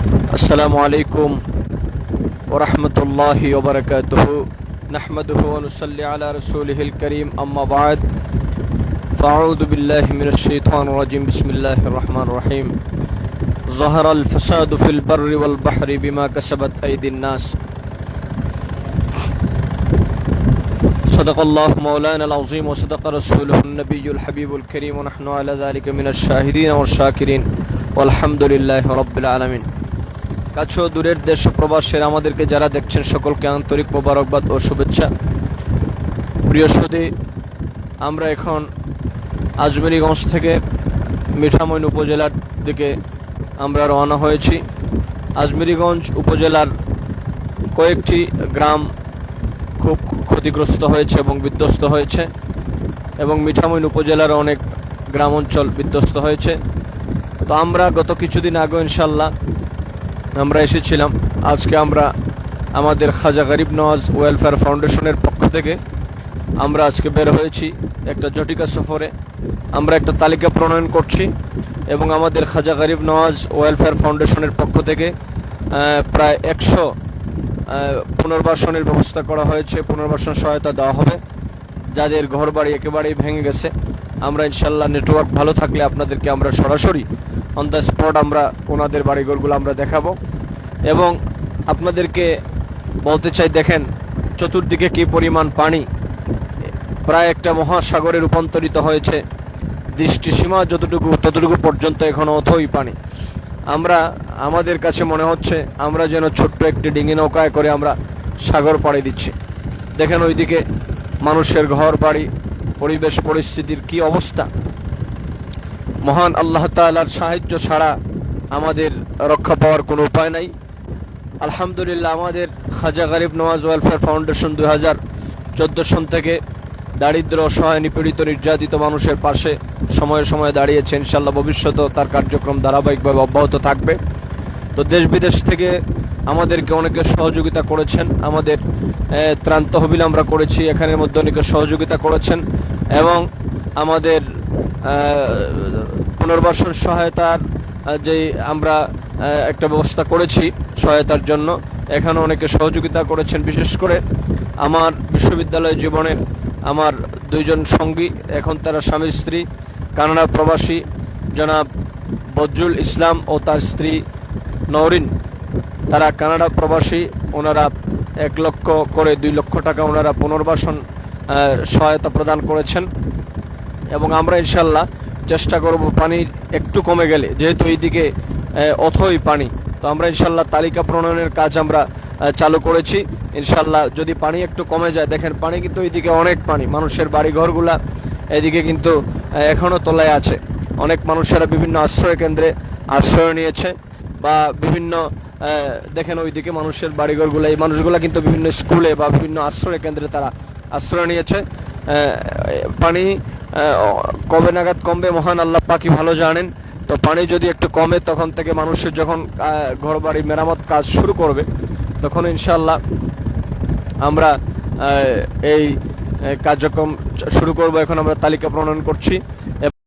السلام عليكم ورحمة الله وبركاته نحمده ونصلي على رسوله الكريم أما بعد فأعوذ بالله من الشيطان الرجيم بسم الله الرحمن الرحيم ظهر الفساد في البر والبحر بما كسبت أيدي الناس صدق الله مولانا العظيم وصدق رسوله النبي الحبيب الكريم ونحن على ذلك من الشاهدين والشاكرين والحمد لله رب العالمين কাছে দূরের দেশ প্রবাসীরা আমাদেরকে যারা দেখছেন সকলকে আন্তরিক মোবারকবাদ ও শুভেচ্ছা। প্রিয় সুধী, আমরা এখন আজমেরীগঞ্জ থেকে মিঠামইন উপজেলার দিকে আমরা রওনা হয়েছি। আজমেরীগঞ্জ উপজেলার কয়েকটি গ্রাম খুব ক্ষতিগ্রস্ত হয়েছে এবং বিধ্বস্ত হয়েছে এবং মিঠামইন উপজেলার অনেক গ্রাম অঞ্চল বিধ্বস্ত হয়েছে। তো আমরা গত কিছুদিন আগে ইনশাল্লাহ আমরা এসেছিলাম। আজকে আমরা আমাদের খাজা গরিব নওয়াজ ওয়েলফেয়ার ফাউন্ডেশনের পক্ষ থেকে আমরা আজকে বের হয়েছি একটা জটিকা সফরে। আমরা একটা তালিকা প্রণয়ন করছি এবং আমাদের খাজা গরিব নওয়াজ ওয়েলফেয়ার ফাউন্ডেশনের পক্ষ থেকে প্রায় 100 পুনর্বাসনের ব্যবস্থা করা হয়েছে। পুনর্বাসন সহায়তা দেওয়া হবে যাদের ঘর বাড়ি একেবারেই ভেঙে গেছে। আমরা ইনশাল্লাহ নেটওয়ার্ক ভালো থাকলে আপনাদেরকে আমরা সরাসরি অন দ্য স্পট আমরা ওনাদের বাড়িঘরগুলো আমরা দেখাবো এবং আপনাদেরকে বলতে চাই, দেখেন চতুর্দিকে কী পরিমাণ পানি, প্রায় একটা মহাসাগরে রূপান্তরিত হয়েছে। দৃষ্টিসীমা ততটুকু পর্যন্ত এখনও অথই পানি। আমাদের কাছে মনে হচ্ছে আমরা যেন ছোট্ট একটি ডিঙি নৌকায় করে আমরা সাগর পাড়ি দিচ্ছি। দেখেন ওইদিকে মানুষের ঘর বাড়ি, পরিবেশ পরিস্থিতির কি অবস্থা। মহান আল্লাহ তাআলার সাহায্য ছাড়া আমাদের রক্ষা পাওয়ার কোনো উপায় নাই। আলহামদুলিল্লাহ, আমাদের খাজা গরিব নওয়াজ ওয়েলফেয়ার ফাউন্ডেশন 2014 সন থেকে দারিদ্র, অসহায়, নিপীড়িত, নির্যাতিত মানুষের পাশে সময়ে সময়ে দাঁড়িয়েছে। ইনশাল্লাহ ভবিষ্যতেও তার কার্যক্রম ধারাবাহিকভাবে অব্যাহত থাকবে। তো দেশ বিদেশ থেকে আমাদেরকে অনেকে সহযোগিতা করেছেন। আমাদের ত্রাণ তহবিল আমরা করেছি, এখানের মধ্যে অনেকে সহযোগিতা করেছেন এবং আমাদের পুনর্বাসন সহায়তার যে আমরা একটা ব্যবস্থা করেছি সহায়তার জন্য, এখানে অনেকে সহযোগিতা করেছেন। বিশেষ করে আমার বিশ্ববিদ্যালয় জীবনের আমার দুইজন সঙ্গী, এখন তারা স্বামী স্ত্রী, কানাডা প্রবাসী জনাব বজরুল ইসলাম ও তার স্ত্রী নওরিন, তারা কানাডা প্রবাসী। ওনারা 1 লক্ষ করে 2 লক্ষ টাকা ওনারা পুনর্বাসন সহায়তা প্রদান করেছেন এবং আমরা ইনশাল্লাহ চেষ্টা করব পানি একটু কমে গেলে, যেহেতু এইদিকে অথই পানি, তো আমরা ইনশাল্লাহ তালিকা প্রণয়নের কাজ আমরা চালু করেছি। ইনশাল্লাহ যদি পানি একটু কমে যায়, দেখেন পানি কিন্তু এইদিকে অনেক পানি, মানুষের বাড়িঘরগুলা এদিকে কিন্তু এখনও তলায় আছে। অনেক মানুষেরা বিভিন্ন আশ্রয় কেন্দ্রে আশ্রয় নিয়েছে বা বিভিন্ন দেখেন ওইদিকে মানুষের বাড়িঘরগুলো, এই মানুষগুলা কিন্তু বিভিন্ন স্কুলে বা বিভিন্ন আশ্রয় কেন্দ্রে তারা আশ্রয় নিয়েছে। পানি কবে নাগাদ কমবে মহান আল্লাহ পাকই ভালো জানেন। তো পানি যদি একটু কমে, তখন থেকে মানুষের যখন ঘর বাড়ি মেরামত কাজ শুরু করবে, তখন ইনশাল্লাহ আমরা এই কার্যক্রম শুরু করব। এখন আমরা তালিকা প্রণয়ন করছি।